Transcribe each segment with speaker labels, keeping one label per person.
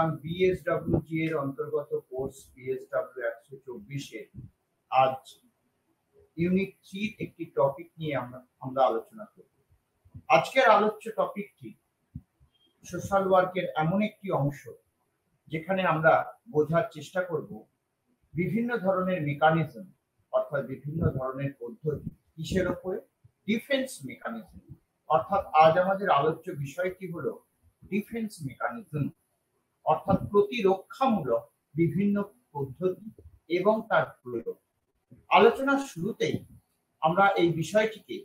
Speaker 1: Programme বিএসডব্লিউজি এর অন্তর্গত course বিএসডব্লিউ 124 এর আজ ইউনিট 3 একটি টপিক নিয়ে আমরা আলোচনা করব। আজকের আলোচ্য টপিকটি সোশ্যাল ওয়ার্কের এমন একটি অংশ যেখানে আমরা বোঝার চেষ্টা করব বিভিন্ন ধরনের মেকানিজম অর্থাৎ বিভিন্ন ধরনের পদ্ধতি কিসের উপরে, ডিফেন্স মেকানিজম। অর্থাৎ আজ আমাদের আলোচ্য বিষয়টি হলো ডিফেন্স মেকানিজম অর্থাৎ প্রতিরক্ষামূলক বিভিন্ন পদ্ধতি এবং তার প্রয়োগ। আলোচনার শুরুতেই আমরা এই বিষয়টিকে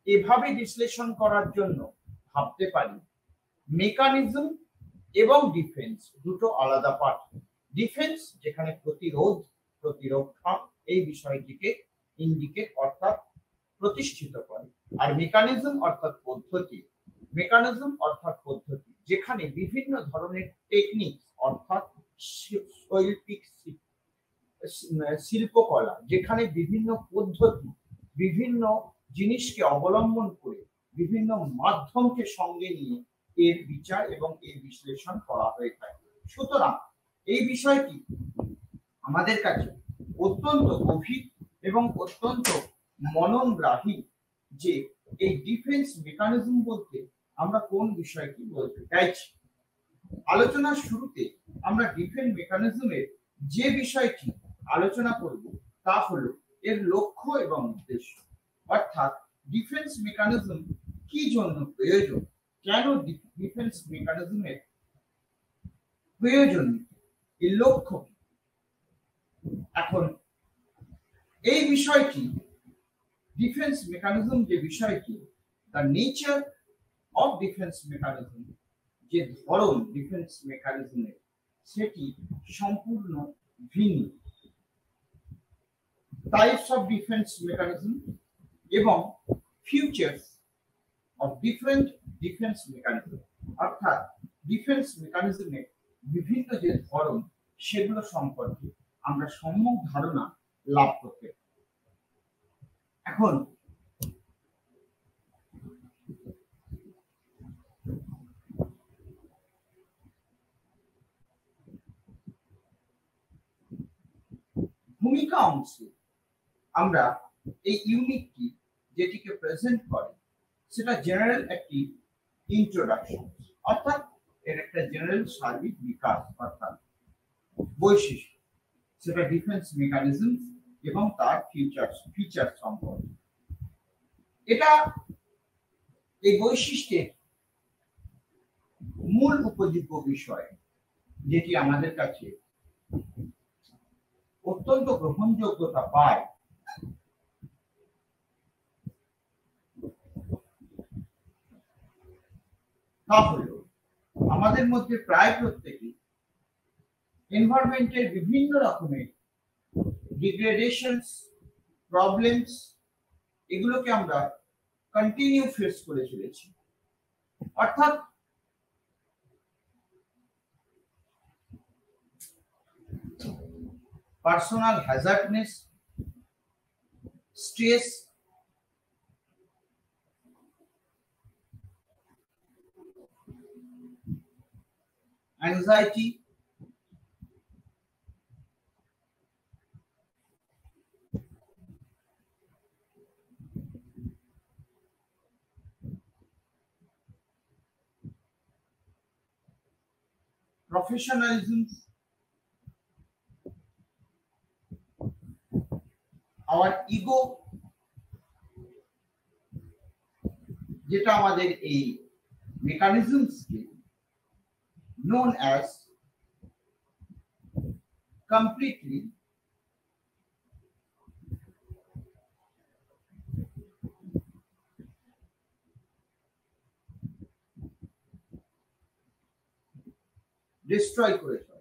Speaker 1: এভাবে বিশ্লেষণ করার জন্য ভাবতে পারি, মেকানিজম এবং ডিফেন্স দুটো আলাদা পার্ট। ডিফেন্স যেখানে প্রতিরোধ, প্রতিরক্ষা এই বিষয়টিকে ইন্ডিকেট অর্থাৎ প্রতিষ্ঠিত করে, আর মেকানিজম অর্থাৎ পদ্ধতি, মেকানিজম অর্থাৎ পদ্ধতি যেখানে বিভিন্ন ধরনের টেকনিক অর্থাৎ শৈল্পিক শিল্পকলা যেখানে বিভিন্ন পদ্ধতি বিভিন্ন জিনিসকে অবলম্বন করে বিভিন্ন মাধ্যমকে সঙ্গে নিয়ে এর বিচার এবং এর বিশ্লেষণ করা হয়ে থাকে। সুতরাং এই বিষয়টি আমাদের কাছে অত্যন্ত গভীর এবং অত্যন্ত মননগ্রাহী যে এই ডিফেন্স মেকানিজম বলতে আমরা কোন বিষয়টি বলতে চাইছি। আলোচনার শুরুতে আমরা ডিফেন্স মেকানিজমের যে বিষয়টি আলোচনা করব তা হলো এর লক্ষ্য এবং উদ্দেশ্য, অর্থাৎ ডিফেন্স মেকানিজম কি জন্য প্রয়োজন, কেন ডিফেন্স মেকানিজমের প্রয়োজন, এর লক্ষ্য কি। এখন এই বিষয়টি ডিফেন্স মেকানিজম যে বিষয়টি, the nature of defence mechanism, যে ধরন ডিফেন্স মেকানিজমের সেটি সম্পূর্ণ ভিন্ন। টাইপস অফ ডিফেন্স মেকানিজম এবং features of different defence mechanism, অর্থাৎ ডিফেন্স মেকানিজমের বিভিন্ন যে ধরন সেগুলো সম্পর্কে আমরা সম্যক ধারণা লাভ করতে। এখন ভূমিকা অংশে আমরা এই ইউনিটটি যেটিকে প্রেজেন্ট করে সেটা জেনারেল একটি ইন্ট্রোডাকশন, অর্থাৎ এর একটা জেনারেল সার্বিক বিকাশ অর্থাৎ বৈশিষ্ট্য, সেটা ডিফেন্স মেকানিজম এবং তার ফিচার সম্পর্কে। এটা এই বৈশিষ্ট্যের মূল উপযোগ্য বিষয় যেটি আমাদের কাছে অত্যন্ত গ্রহণযোগ্যতা পায় তা হলো আমাদের মধ্যে প্রায় প্রত্যেকে এনভায়রনমেন্টের বিভিন্ন রকমের ডিগ্রেডেশনস, প্রবলেমস এগুলোকে আমরা কন্টিনিউ ফেস করে চলেছি। অর্থাৎ personal hazardousness, stress, anxiety, professionalism, our ego যেটা আমাদের এই মেকানিজমসকে known as completely destroy করেছে।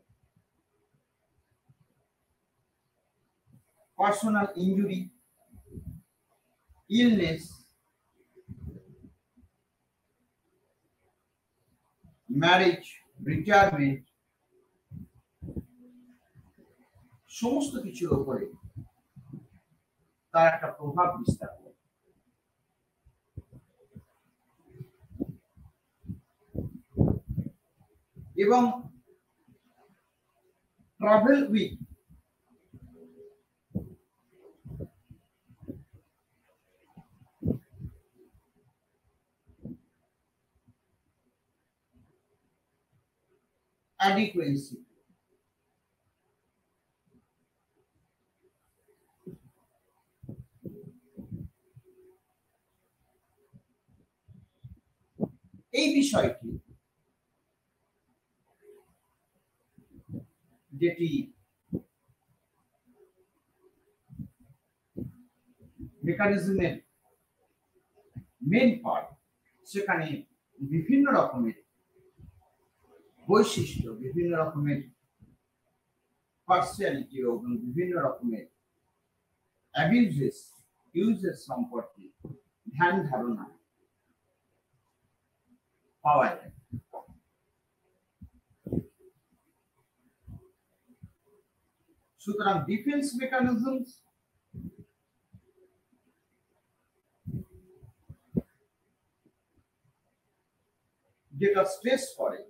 Speaker 1: Personal injury, illness, marriage, retirement সমস্ত কিছুর উপরে তার একটা প্রভাব বিস্তার করে। এবং travel with adequacy. এই বিষয়টি যেটি মেকানিজমের মেন পার্ট, সেখানে বিভিন্ন রকমের বৈশিষ্ট্য, বিভিন্ন রকমের পার্সিয়ালিটি এবং বিভিন্ন রকমের অ্যাবিউজেস ইউজেস সম্পর্কে ধ্যান ধারণা পাওয়া যায়। সুতরাং ডিফেন্স মেকানিজমস যেটা স্ট্রেস করে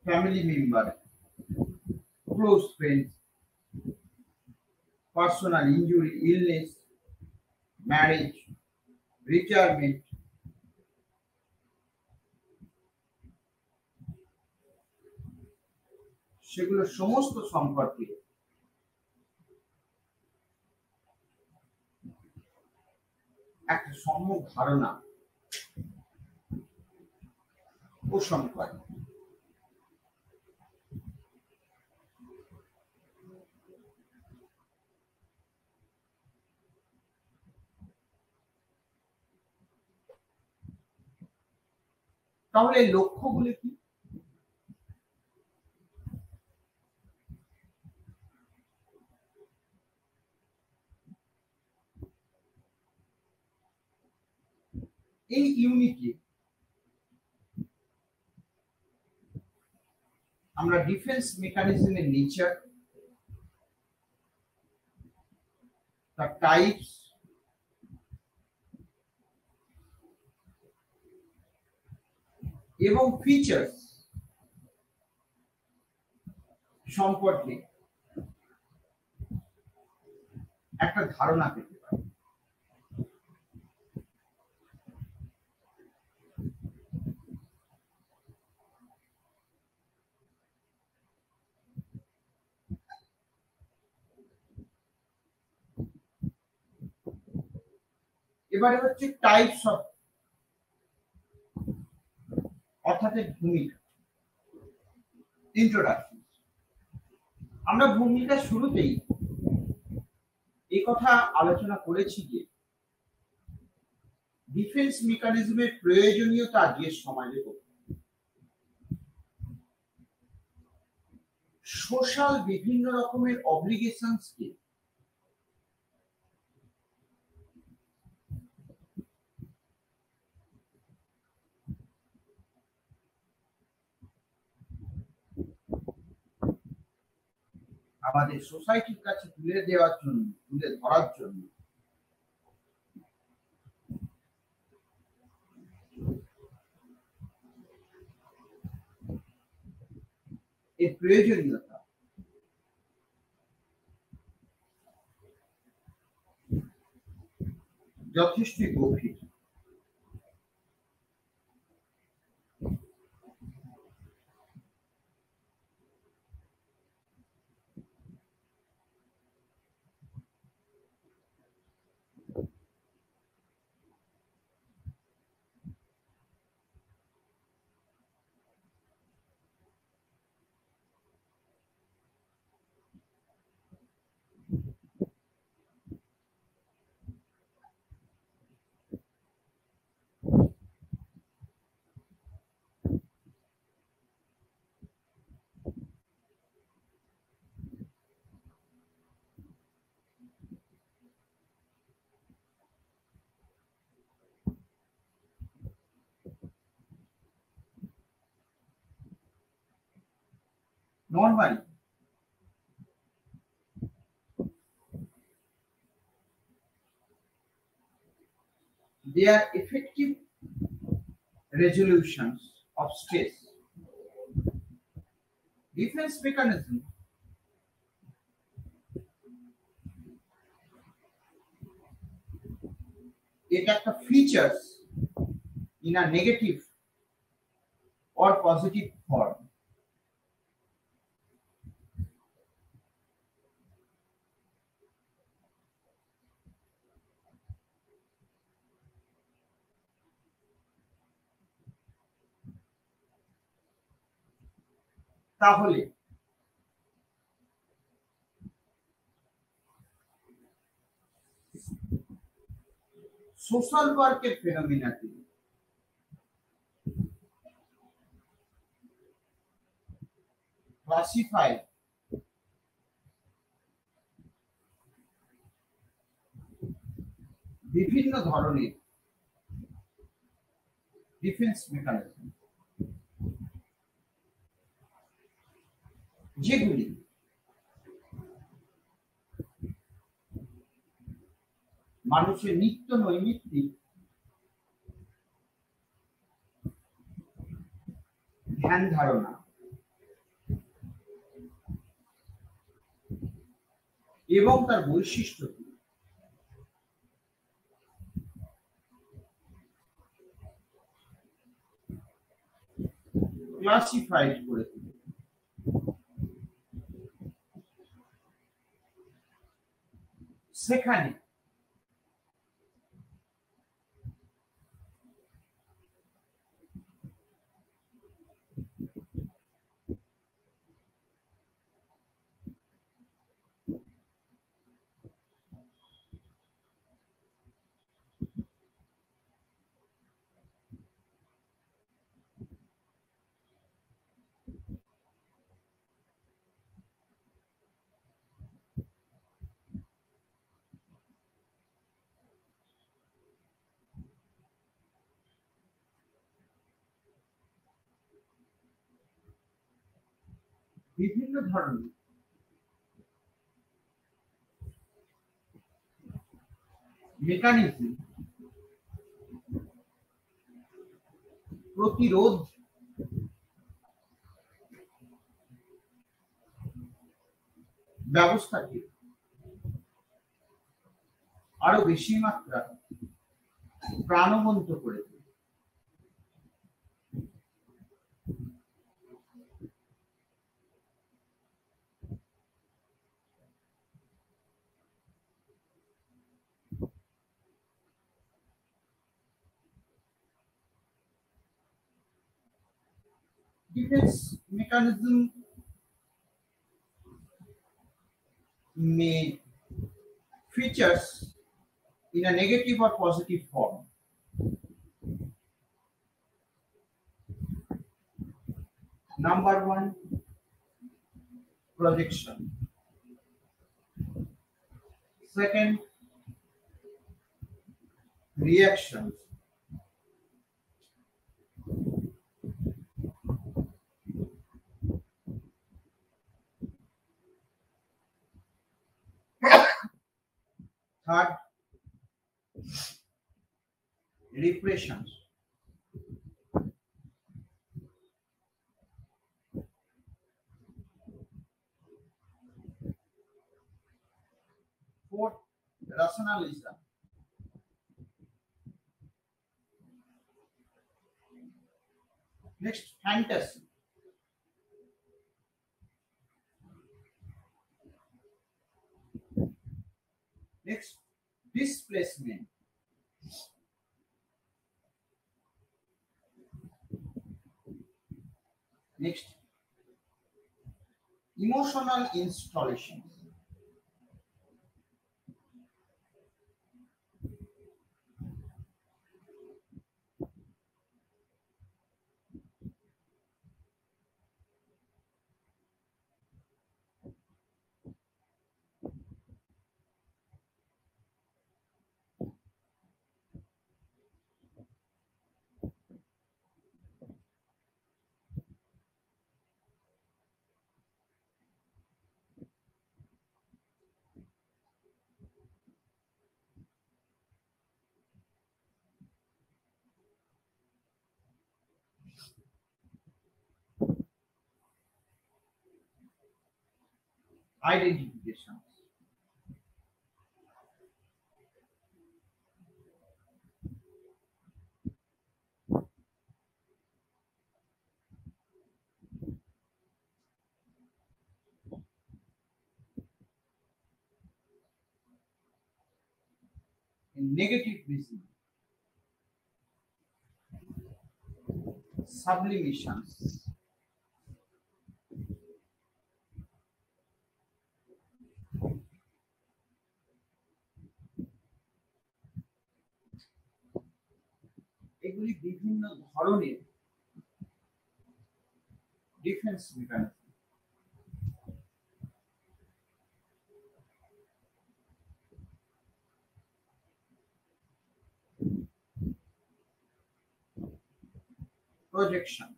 Speaker 1: family member, close friends, personal injury, illness, marriage, retirement, সেগুলো সমস্ত সম্পর্কে একটা সম্যক ধারণা পোষণ করে। তাহলে লক্ষ্যগুলি কি? এই ইউনিটে আমরা ডিফেন্স মেকানিজমের নেচার, তার টাইপস, এবং ফিচার্স সম্পর্কে একটা ধারণা পেতে পারি। এবারে হচ্ছে টাইপস অফ, অর্থাৎ ভূমিকা। ইন্ট্রোডাকশন। আমরা ভূমিকা শুরুতেই এই কথা আলোচনা করেছি যে ডিফেন্স মেকানিজমের প্রয়োজনীয়তা আজকের সমাজে সোশ্যাল বিভিন্ন রকমের অব্লিগেশনসকে আমাদের সোসাইটির কাছে তুলে দেওয়ার জন্য, তুলে ধরার জন্য এর প্রয়োজনীয়তা যথেষ্ট গভীর। Normally, they are effective resolutions of stress. Defense mechanism এটা একটা features in a negative or positive form. তাহলে সোশ্যাল ওয়ার্কের ফেনোমেনাটি ক্লাসিফাই বিভিন্ন ধরনের ডিফেন্স মেকানিজম, যেগুলি মানুষের নিত্য নৈমিত্তিক ধ্যান ধারণা এবং তার বৈশিষ্ট্যটি ক্লাসিফাইড করে তোলে। সেখানে বিভিন্ন ধরনের মেকানিজম প্রতিরোধ ব্যবস্থাকে আরো বেশি মাত্রা প্রাণবন্ত করে তোলে। Defense mechanism may features in a negative or positive form. Number one, projection. Second, reactions. Third, repressions. Fourth, rationalism. Next, fantasy. Next, displacement. Next, emotional installations. Identifications. negative vision, sublimations, এগুলি বিভিন্ন ধরনের defence mechanism. Projection,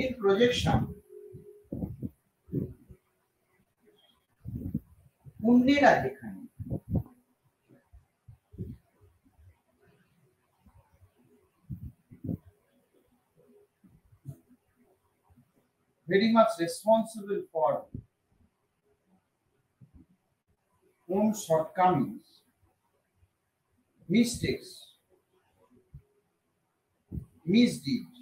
Speaker 1: in projection পুণ্যেরা যেখানে very much responsible for own shortcomings, mistakes, misdeeds,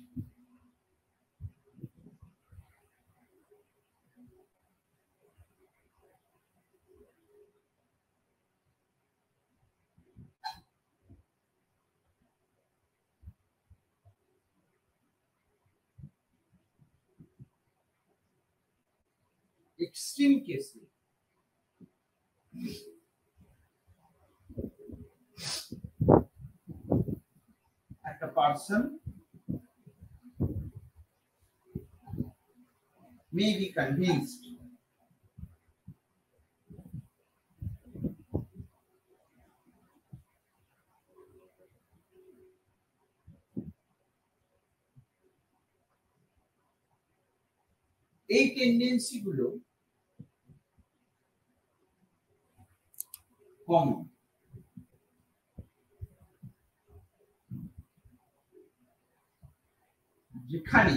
Speaker 1: extreme cases একটা person may be convinced এই tendency গুলো common, যেখানে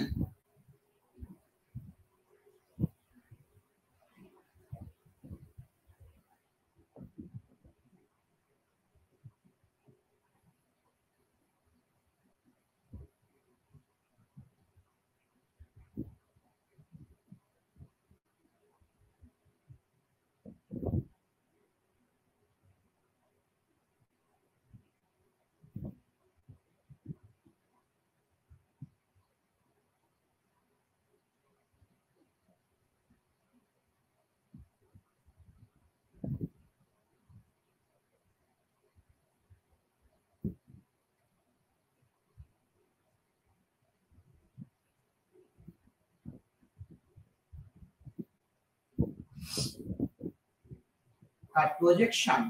Speaker 1: তার projection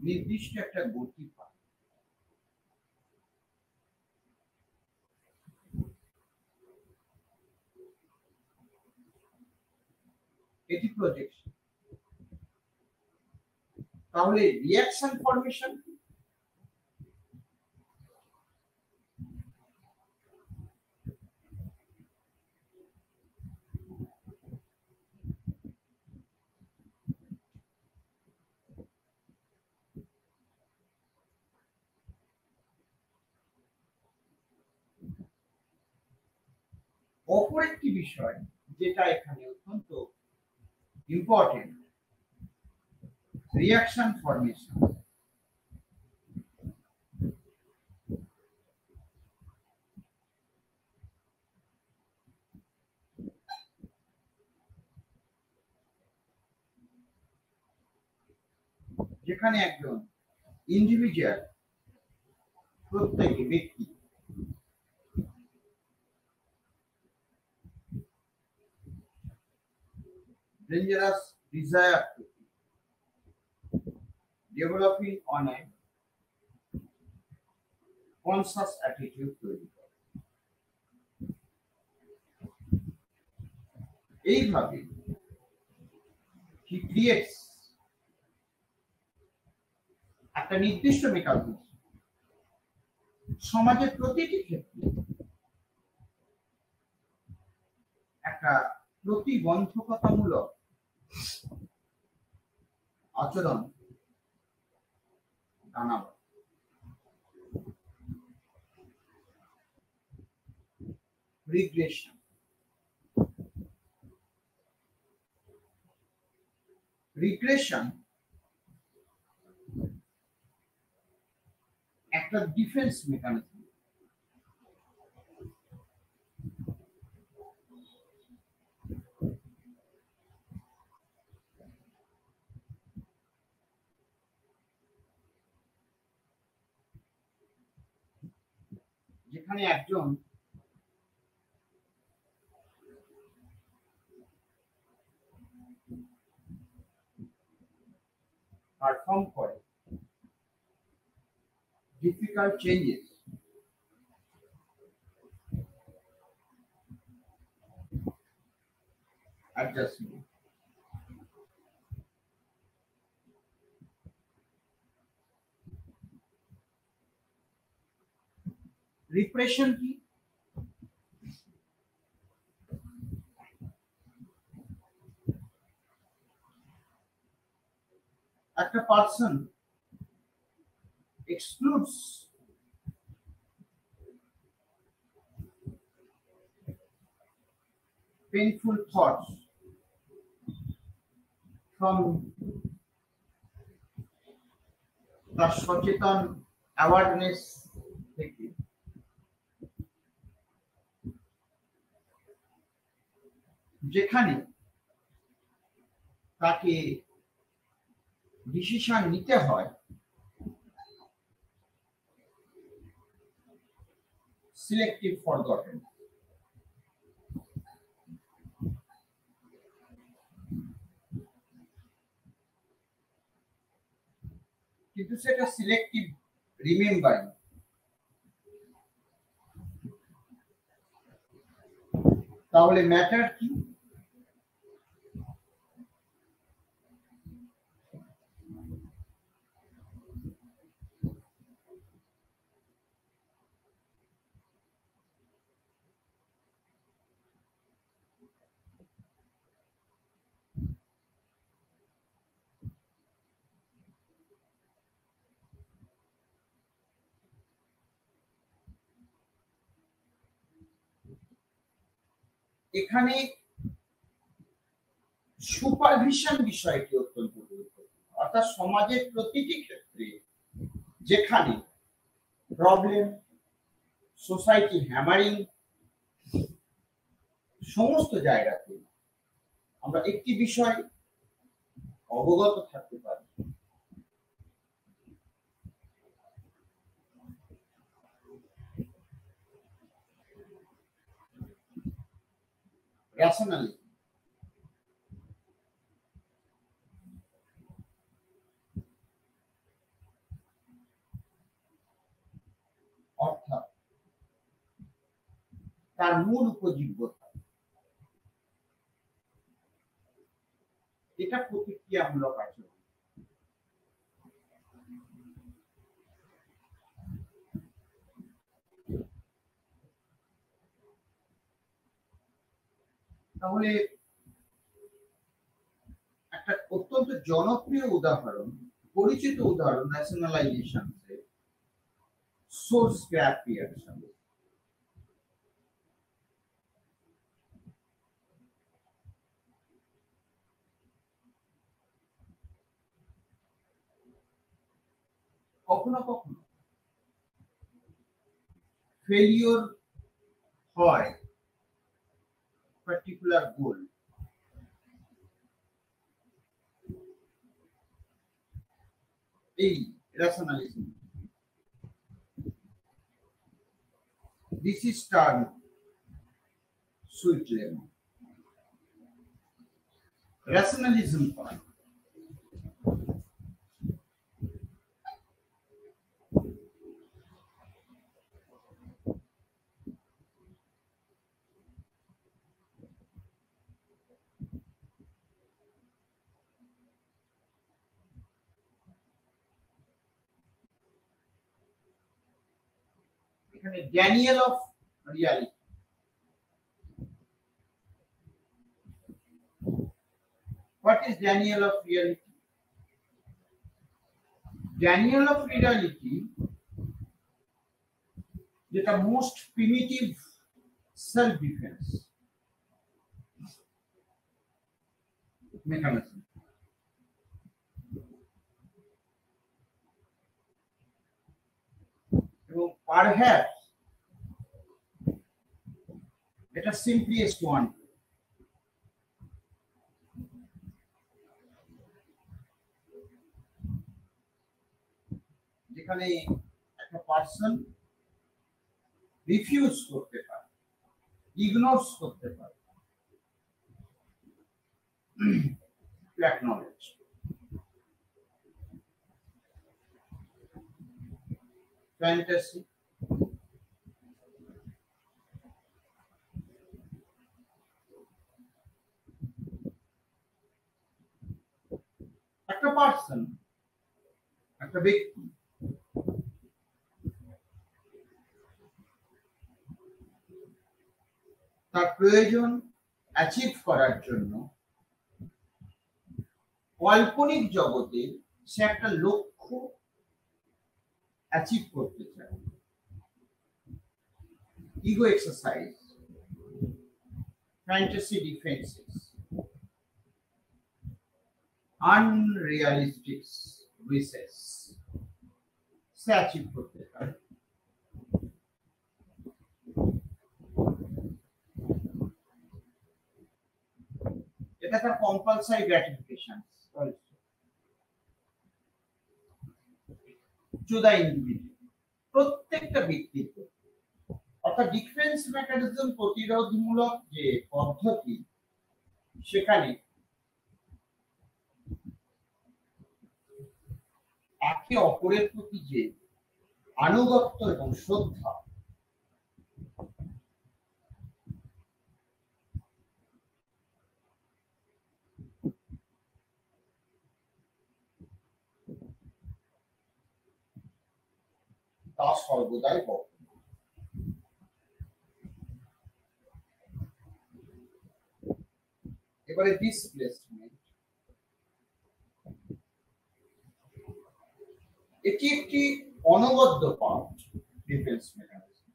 Speaker 1: নির্দিষ্ট একটা গতি পায়। এটি প্রজেকশন। তাহলে রিঅ্যাকশন ফরমেশন অপর একটি বিষয় যেটা এখানে অত্যন্ত ইম্পর্টেন্ট, রিঅ্যাকশন ফরমেশন। যেখানে একজন ইন্ডিভিজুয়াল, প্রত্যেক ব্যক্তি dangerous desire to developing on a conscious attitude তৈরি করে। এইভাবে he creates একটা নির্দিষ্ট মেকানিজম সমাজের প্রতিটি ক্ষেত্রে একটা প্রতিবন্ধকতামূলক আচরণ দানা রিগ্রেশন। রিগ্রেশন একটা ডিফেন্স মেকানিজম। যেখানে একজন পারফর্ম করে ডিফিকাল্ট চেঞ্জেস, অ্যাডজাস্টমেন্ট। রিপ্রেশন কি? একটা person excludes painful thoughts from the সচেতন অ্যাওয়ারনেস থেকে। যেখানে তাকে ডিসিশন নিতে হয় সিলেক্টিভ ফরগটেন। কিন্তু সেটা সিলেক্টিভ রিমেম্বারিং। তাহলে ম্যাটার কি? এখানে সুপারভিশন বিষয়টি অত্যন্ত গুরুত্বপূর্ণ। অর্থাৎ সমাজের প্রতিটি ক্ষেত্রে যেখানে প্রবলেম, সোসাইটি হ্যামারিং, সমস্ত জায়গাতে আমরা একটি বিষয় অবগত থাকতে পারি, রেশনালিজম। অর্থাৎ তার মূল উপজীব্যতা, এটা প্রতিক্রিয়ামূলক আচরণ। তাহলে একটা অত্যন্ত জনপ্রিয় উদাহরণ, পরিচিত উদাহরণ ন্যাশনালাইজেশন, সোর্স গ্যাপ রিঅ্যাকশন। কখনো কখনো ফেলিওর হয় পার্টিকুলার গোল, এই rationalism. This is termed sweet lemon. Rationalism part. এখানে Daniel of reality. What is Daniel of reality? Daniel of reality যেটা most primitive self defence mechanism. এবং পারহ্যাপস এটা simplest one, যেখানে একটা পার্সন রিফিউজ করতে পারে, ইগনোরস করতে পারে to acknowledge. Fantasy, একটা পার্সন, একটা ব্যক্তি তার প্রয়োজন অ্যাচিভ করার জন্য কাল্পনিক জগতে সে একটা লক্ষ্য অ্যাচিভ করতে চায়। Ego exercise, fantasy defences, unrealistic wishes সে অ্যাচিভ করতে চায়। এটা তার compulsory gratification to the individual, প্রত্যেকটা ব্যক্তির। অর্থাৎ ডিফেন্স মেকানিজম প্রতিরোধমূলক যে পদ্ধতি, সেখানে একে অপরের প্রতি যে আনুগত্য এবং শ্রদ্ধা, তা সর্বদাই বর্তমান। এবারে ডিসপ্লেসমেন্ট, এটি একটি অনবদ্য পার্ট ডিফেন্স মেকানিজম।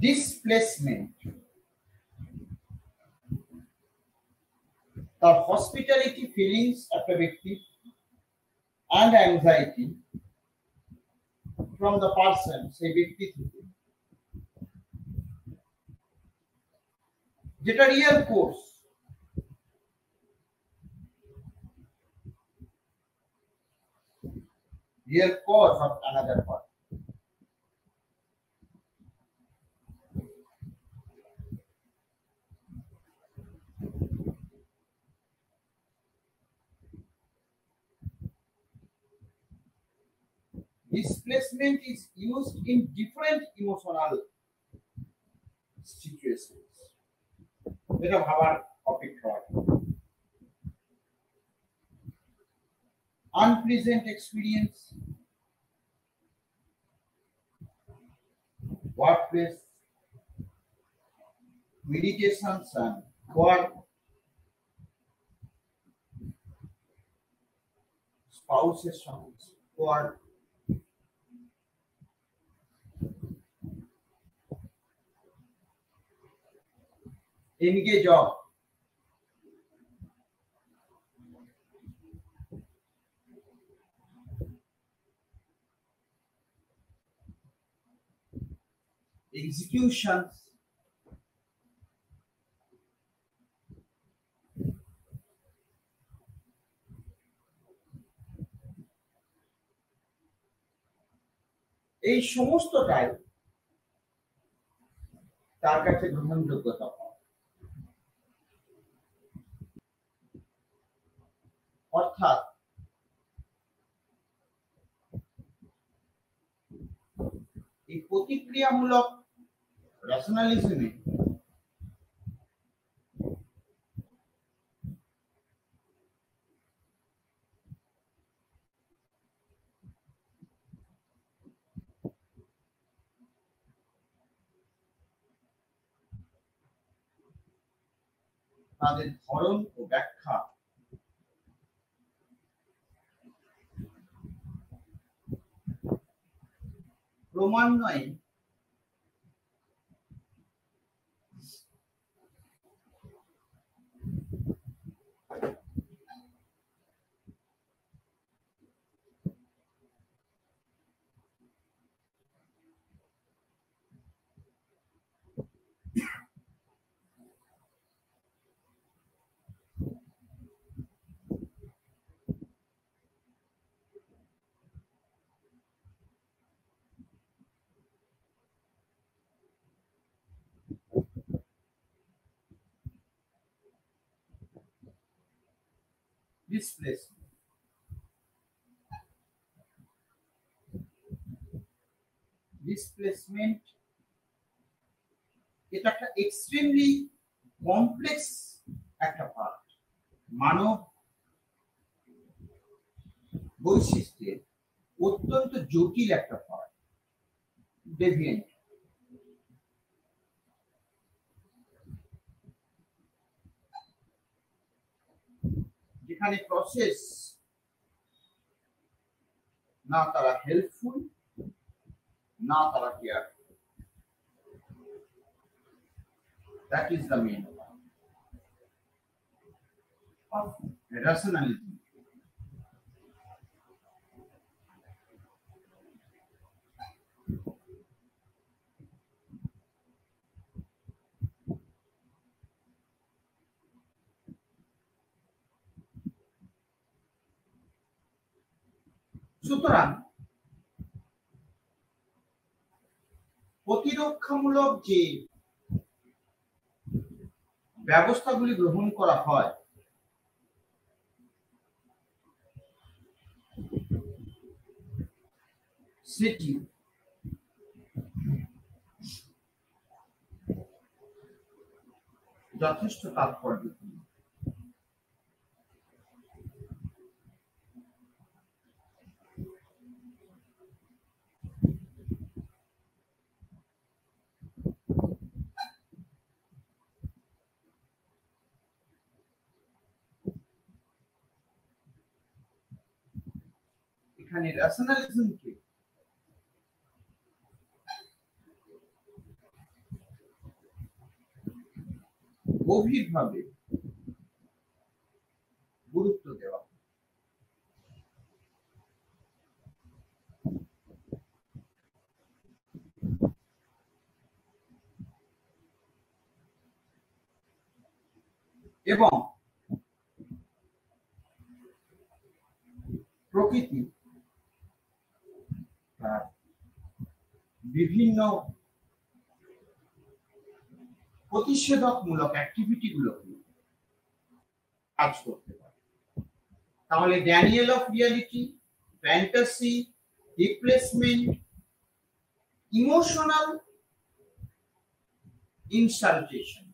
Speaker 1: ডিসপ্লেসমেন্ট তার হসপিটালিটি ফিলিংস একটা ব্যক্তি and anxiety from the person, সেই ব্যক্তি থেকে, যেটা real course, real cause of another person. Displacement is used in different emotional situations. এটা ভাবার অপেক্ষা। Unpleasant experience, workplace, meditations and work, spouses songs, work, engage of executions, এই সমস্তটাই তার কাছে গ্রহণযোগ্যতা পায়। অর্থাৎ এই প্রতিক্রিয়ামূলক রেশনালিজমে তাদের ধরন ও ব্যাখ্যা ক্রমান্বয়ে ডিসপ্লেসমেন্ট এটা একটা এক্সট্রিমলি কমপ্লেক্স একটা পার্ট, মানব বৈশিষ্ট্যের অত্যন্ত জটিল একটা পার্ট, ডেভিয়েন্ট। যেখানে প্রসেস না তারা হেল্পফুল না তারা careful, that is the main point of rationalism. সুতরাং প্রতিরক্ষামূলক যে ব্যবস্থাগুলি গ্রহণ করা হয় সেটি যথেষ্ট তাৎপর্যপূর্ণ। এখানে ন্যাশনালিজমকে গভীরভাবে গুরুত্ব দেওয়া, এবং প্রকৃতি বিভিন্ন প্রতিষেধকমূলক অ্যাক্টিভিটি গুলোকে কাজ করতে পারে। তাহলে denial of reality, fantasy, replacement, emotional insulation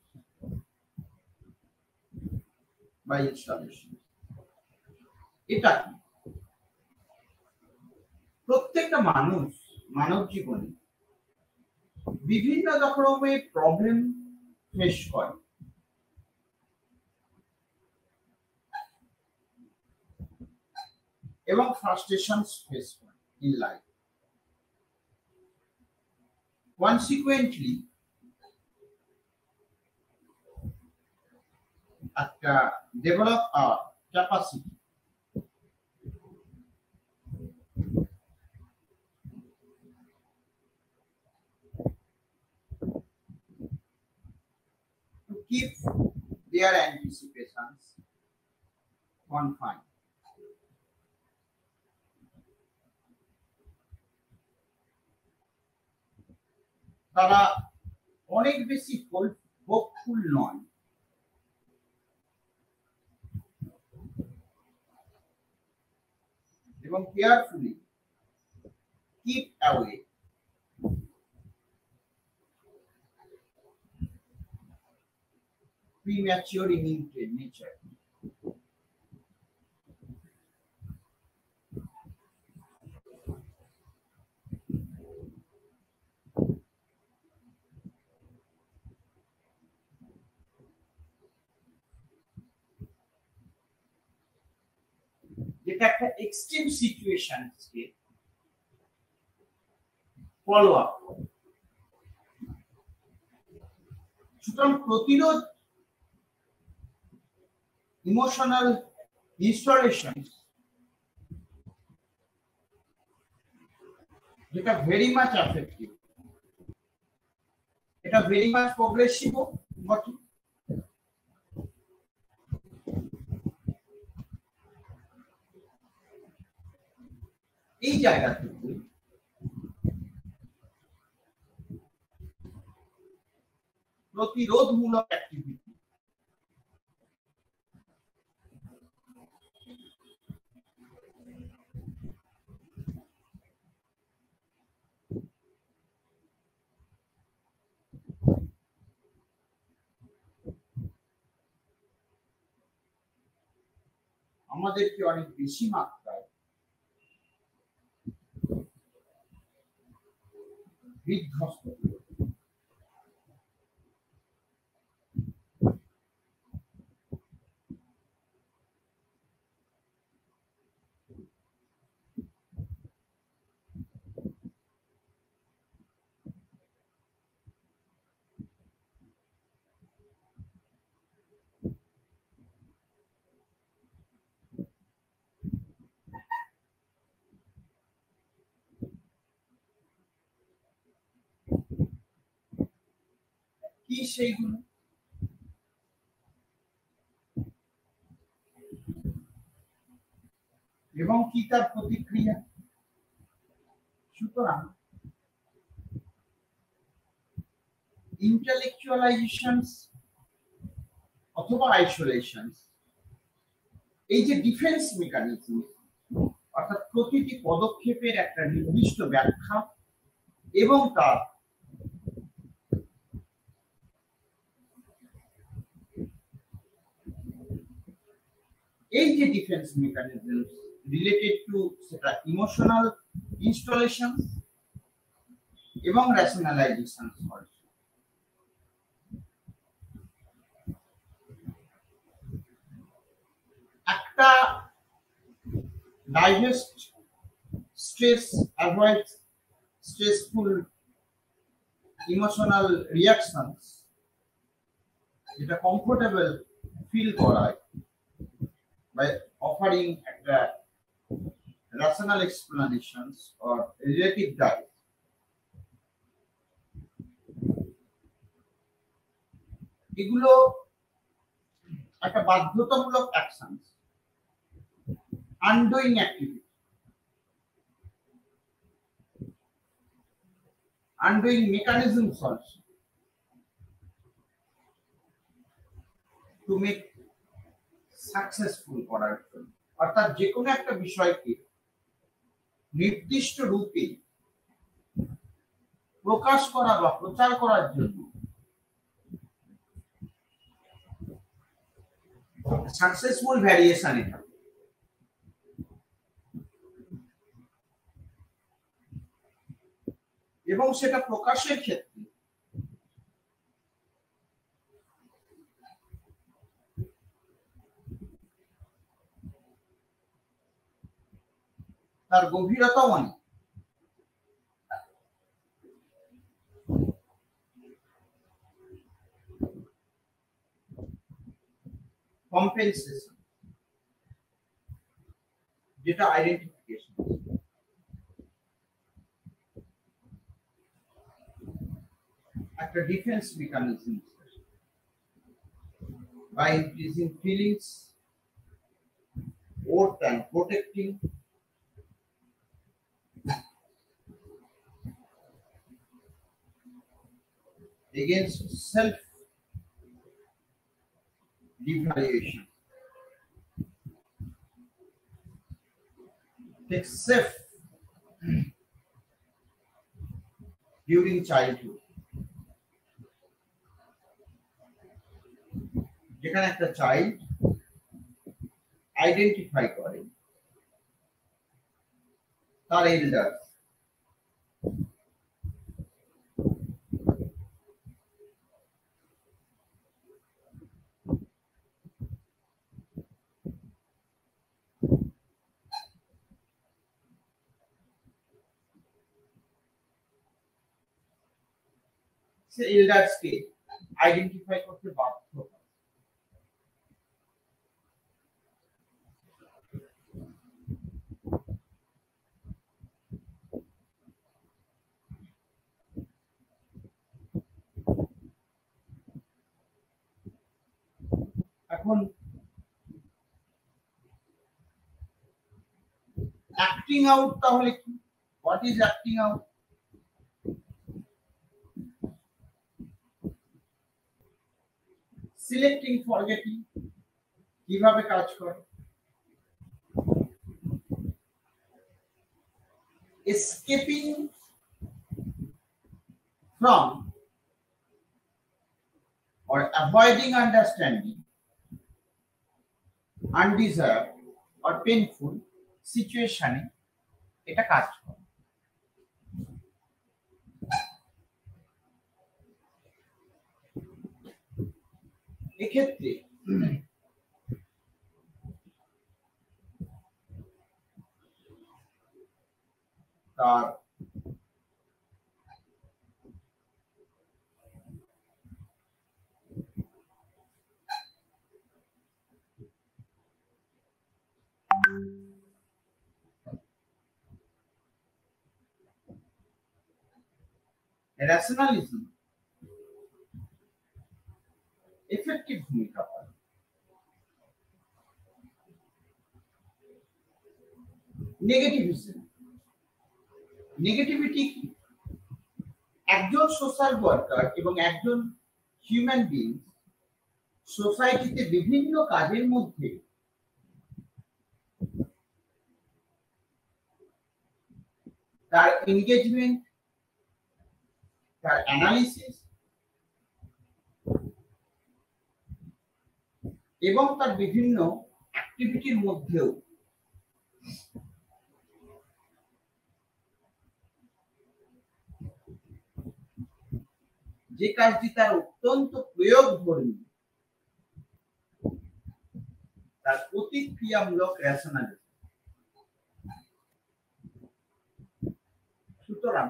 Speaker 1: বা ইনস্টলেশন, এটা কি? প্রত্যেকটা মানুষ মানব জীবনে বিভিন্ন রকমের প্রবলেম ফেস করে, এবং ফ্রাস্ট্রেশনস ফেস করে ইন লাইফ। কনসিকুয়েন্টলি একটা develop hour capacity to keep their anticipations confined. তারা অনেক বেশি হোপফুল নয়, এবং carefully keep away premature in nature. যেটা একটা এক্সট্রিম সিচুয়েশনকে ফলো আপ। সুতরাং প্রতিরোধ ইমোশনাল ইনস্টলেশন যেটা ভেরি মাচ এফেক্টিভ, এটা ভেরি মাচ প্রগ্রেসিভ বটে। এই জায়গা থেকে প্রতিরোধমূলক অ্যাক্টিভিটি আমাদেরকে অনেক বেশি মাত্রায় বিধ্বস্ত করে। কি সেইগুলো? এবং কি তার প্রতিক্রিয়া? সুতরাং ইন্টেলেকচুয়ালাইজেশন অথবা আইসোলেশন, এই যে ডিফেন্স মেকানিজম, অর্থাৎ প্রতিটি পদক্ষেপের একটা নির্দিষ্ট ব্যাখ্যা এবং তার এই যে ডিফেন্স মেকানিজম রিলেটেড টু সেটা ইমোশনাল ইনস্টলেশন এবং রেশনালাইজেশন। একটা digest stress, avoid stressful emotional reactions, যেটা কমফোর্টেবল ফিল করায় by offering একটা rational explanations or relative diet. এগুলো একটা বাধ্যতামূলক action, undoing activity, undoing mechanisms also to make successful করার জন্য। অর্থাৎ যে কোনো একটা বিষয়কে নির্দিষ্ট রূপে প্রকাশ করা বা প্রচার করার জন্য সাকসেসফুল ভ্যারিয়েশন এটা। এবং সেটা প্রকাশের ক্ষেত্রে তার গভীরতা অনেক। কম্পেনসেশন যেটা আইডেন্টিফিকেশন, একটা defence mechanism by increasing feelings worth and protecting against self devaluation. Take safe during childhood, যেখানে একটা চাইল্ড আইডেন্টিফাই করে তার এল্ডার, সে এল্ডার্সকে আইডেন্টিফাই করতে বাধ্য হয়। এখন অ্যাক্টিং আউট তাহলে কি? What is acting out? Selecting forgetting কিভাবে কাজ করে? Escaping from or avoiding understanding undeserved or painful situation এটা কাজ করে। এক্ষেত্রে তার রেশনালিজম এফেক্টিভ ভূমিকা পালন। নেগেটিভিজম, নেগেটিভিটি কি? একজন সোশ্যাল ওয়ার্কার এবং একজন হিউম্যান বিং সোসাইটিতে বিভিন্ন কাজের মধ্যে তার এনগেজমেন্ট, তার অ্যানালিসিস এবং তার বিভিন্ন অ্যাক্টিভিটির মধ্যেও যে কাজটি তার অত্যন্ত প্রয়োগধর্মী, তার প্রতিক্রিয়ামূলক রেশনালিজম। সুতরাং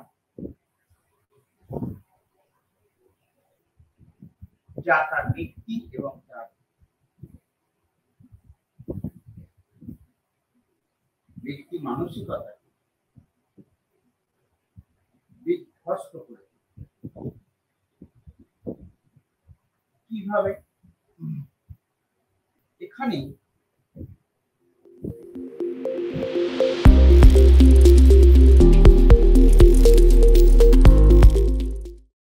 Speaker 1: যা তার ব্যক্তি এবং তার ব্যক্তি মানসিকতা বিধ্বস্ত করে। কিভাবে? এখানে